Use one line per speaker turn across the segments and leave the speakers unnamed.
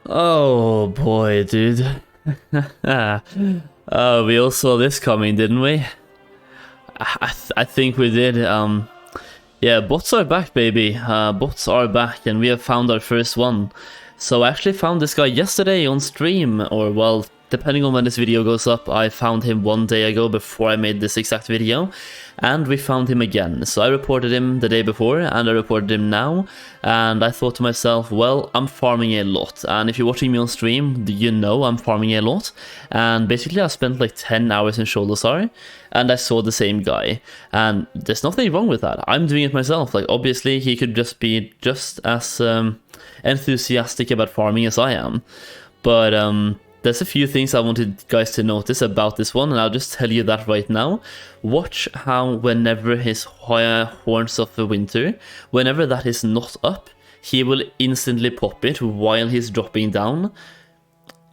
Oh boy, dude. We all saw this coming, didn't we? I think we did. Yeah, bots are back, baby. Bots are back, and we have found our first one. So I actually found this guy yesterday on stream, or well, depending on when this video goes up, I found him 1 day ago before I made this exact video, and we found him again. So I reported him the day before, and I reported him now, and I thought to myself, well, I'm farming a lot, and if you're watching me on stream, you know I'm farming a lot, and basically I spent like 10 hours in Shouldersar, and I saw the same guy, and there's nothing wrong with that. I'm doing it myself. Like, obviously, he could just be just as enthusiastic about farming as I am, but there's a few things I wanted guys to notice about this one, and I'll just tell you that right now. Watch how whenever his Horns of the Winter, whenever that is not up, he will instantly pop it while he's dropping down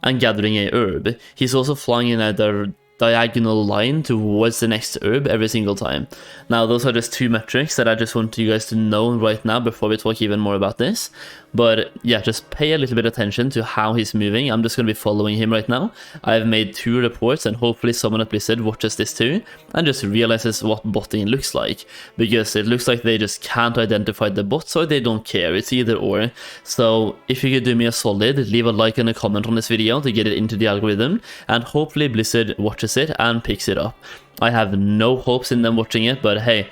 and gathering a herb. He's also flying in a diagonal line towards the next herb every single time. Now, those are just two metrics that I just want you guys to know right now before we talk even more about this. But yeah, just pay a little bit of attention to how he's moving. I'm just going to be following him right now. I've made 2 reports, and hopefully someone at Blizzard watches this too and just realizes what botting looks like, because it looks like they just can't identify the bots, or they don't care. It's either or. So if you could do me a solid, leave a like and a comment on this video to get it into the algorithm, and hopefully Blizzard watches it and picks it up. I have no hopes in them watching it, but hey,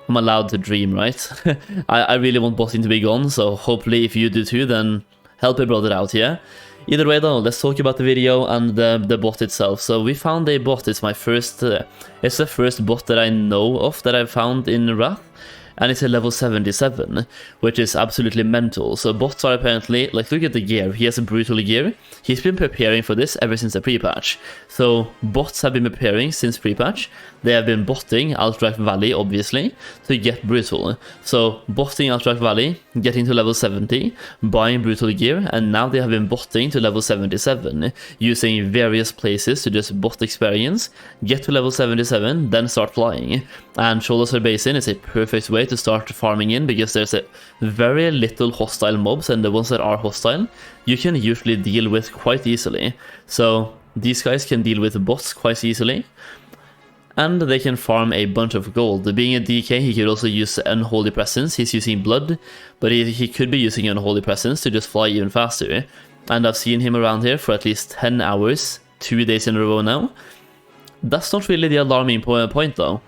I'm allowed to dream, right? I really want botting to be gone, so hopefully if you do too, then help a brother out, yeah? Either way though, let's talk about the video and the bot itself. So we found a bot. It's my first, it's the first bot that I know of that I've found in Wrath. And it's a level 77, which is absolutely mental. So bots are apparently, like, look at the gear. He has a brutal gear. He's been preparing for this ever since the pre-patch. So bots have been preparing since pre-patch. They have been botting Alterac Valley, obviously, to get brutal. So botting Alterac Valley, getting to level 70, buying brutal gear, and now they have been botting to level 77, using various places to just bot experience, get to level 77, then start flying. And Shouldersar Basin is a perfect way to start farming in, because there's a very little hostile mobs, and the ones that are hostile you can usually deal with quite easily. So these guys can deal with bots quite easily, and they can farm a bunch of gold. Being a DK, he could also use Unholy Presence. He's using blood, but he could be using Unholy Presence to just fly even faster. And I've seen him around here for at least 10 hours 2 days in a row now. That's not really the alarming point though.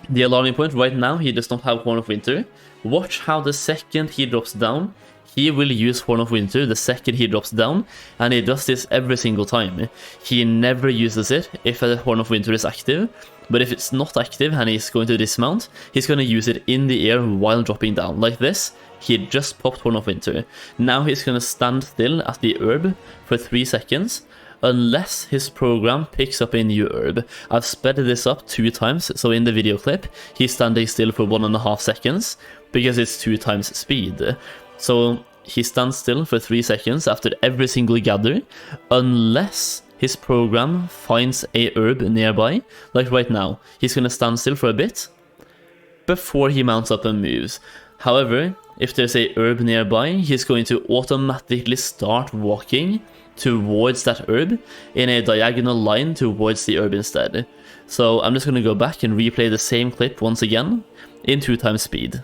The alarming point right now, he does not have Horn of Winter. Watch how the second he drops down, he will use Horn of Winter the second he drops down, and he does this every single time. He never uses it if a Horn of Winter is active, but if it's not active and he's going to dismount, he's going to use it in the air while dropping down. Like this, he just popped Horn of Winter. Now he's going to stand still at the herb for 3 seconds, unless his program picks up a new herb. I've sped this up 2 times, so in the video clip, he's standing still for 1.5 seconds, because it's 2 times speed. So he stands still for 3 seconds after every single gather, unless his program finds a herb nearby. Like right now, he's gonna stand still for a bit before he mounts up and moves. However, if there's a herb nearby, he's going to automatically start walking towards that herb in a diagonal line towards the herb instead. So I'm just going to go back and replay the same clip once again in 2 times speed.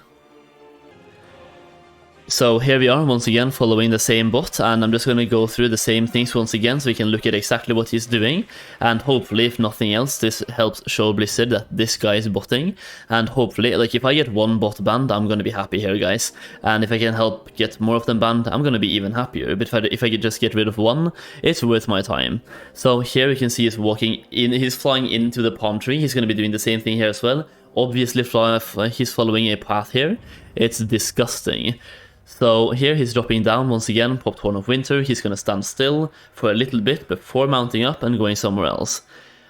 So here we are once again following the same bot, and I'm just going to go through the same things once again so we can look at exactly what he's doing, and hopefully, if nothing else, this helps show Blizzard that this guy is botting. And hopefully, like, if I get 1 bot banned, I'm going to be happy here, guys, and if I can help get more of them banned, I'm going to be even happier. But if I could just get rid of 1, it's worth my time. So here we can see he's walking in, he's flying into the palm tree. He's going to be doing the same thing here as well. Obviously he's following a path here. It's disgusting. So here he's dropping down once again, popped Horn of Winter. He's going to stand still for a little bit before mounting up and going somewhere else.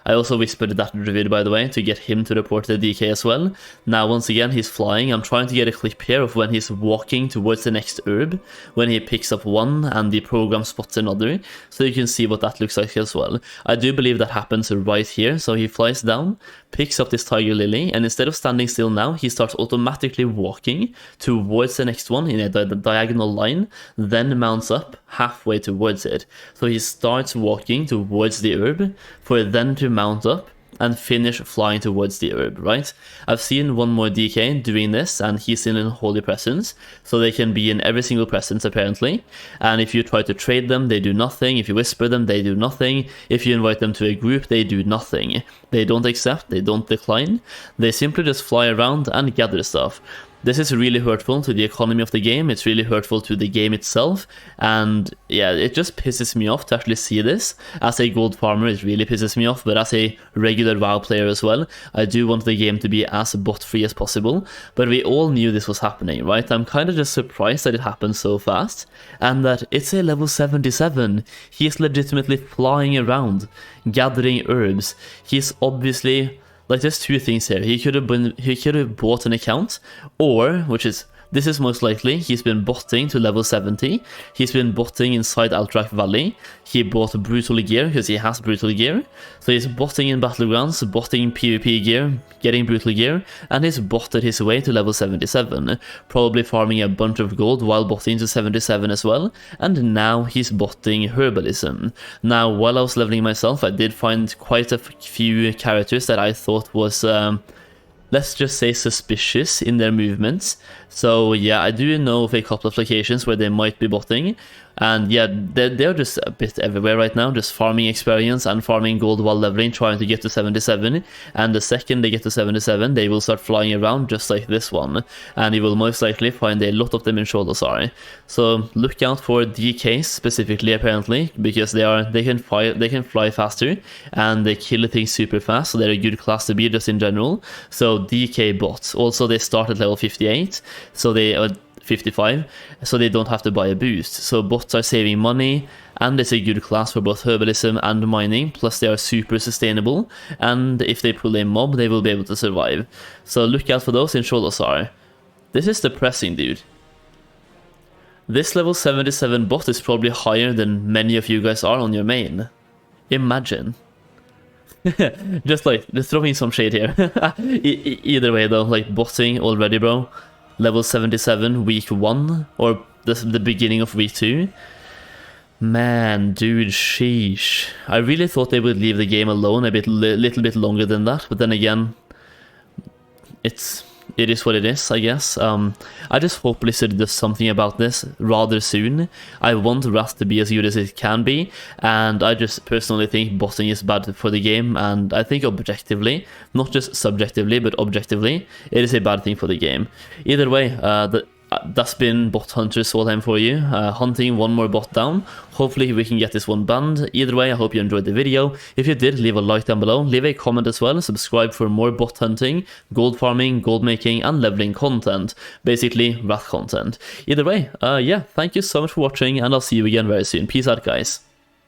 I also whispered that Druid, by the way, to get him to report the DK as well. Now, once again, he's flying. I'm trying to get a clip here of when he's walking towards the next herb, when he picks up one and the program spots another, so you can see what that looks like as well. I do believe that happens right here, so he flies down, picks up this Tiger Lily, and instead of standing still now, he starts automatically walking towards the next one in a diagonal line, then mounts up halfway towards it. So he starts walking towards the herb for then to mount up and finish flying towards the herb, right? I've seen one more DK doing this, and he's in Holy Presence, so they can be in every single presence apparently, and if you try to trade them, they do nothing. If you whisper them, they do nothing. If you invite them to a group, they do nothing. They don't accept, they don't decline, they simply just fly around and gather stuff. This is really hurtful to the economy of the game, it's really hurtful to the game itself, and yeah, it just pisses me off to actually see this. As a gold farmer, it really pisses me off, but as a regular WoW player as well, I do want the game to be as bot-free as possible, but we all knew this was happening, right? I'm kind of just surprised that it happened so fast, and that it's a level 77. He's legitimately flying around, gathering herbs. He's obviously... Like, there's two things here. He could have bought an account, or, this is most likely, he's been botting to level 70, he's been botting inside Alterac Valley, he bought brutal gear, because he has brutal gear, so he's botting in Battlegrounds, botting PvP gear, getting brutal gear, and he's botted his way to level 77, probably farming a bunch of gold while botting to 77 as well, and now he's botting Herbalism. Now, while I was leveling myself, I did find quite a few characters that I thought was... let's just say suspicious in their movements. So yeah, I do know of a couple of locations where they might be botting, and yeah, they're just a bit everywhere right now, just farming experience and farming gold while leveling, trying to get to 77, and the second they get to 77, they will start flying around just like this one, and you will most likely find a lot of them in Solheim. So look out for DKs specifically, apparently, because they can fly faster, and they kill things super fast, so they're a good class to be just in general. So DK bots, also they start at level 58, so they are 55, so they don't have to buy a boost. So bots are saving money, and it's a good class for both herbalism and mining, plus they are super sustainable, and if they pull a mob, they will be able to survive. So look out for those in Solheim. This is depressing, dude. This level 77 bot is probably higher than many of you guys are on your main. Imagine. just throwing some shade here. Either way though, like botting already, bro. Level 77 week 1, or the beginning of week 2. Man, dude, sheesh. I really thought they would leave the game alone a little bit longer than that, but then again, it is what it is, I guess. I just hope Blizzard does something about this rather soon. I want Rust to be as good as it can be, and I just personally think botting is bad for the game, and I think objectively, not just subjectively, but objectively, it is a bad thing for the game. Either way, that's been Bot Hunter Solheim for you, hunting one more bot down. Hopefully we can get this one banned. Either way, I hope you enjoyed the video. If you did, leave a like down below, leave a comment as well, subscribe for more bot hunting, gold farming, gold making, and leveling content. Basically, Wrath content. Either way, yeah, thank you so much for watching, and I'll see you again very soon. Peace out, guys.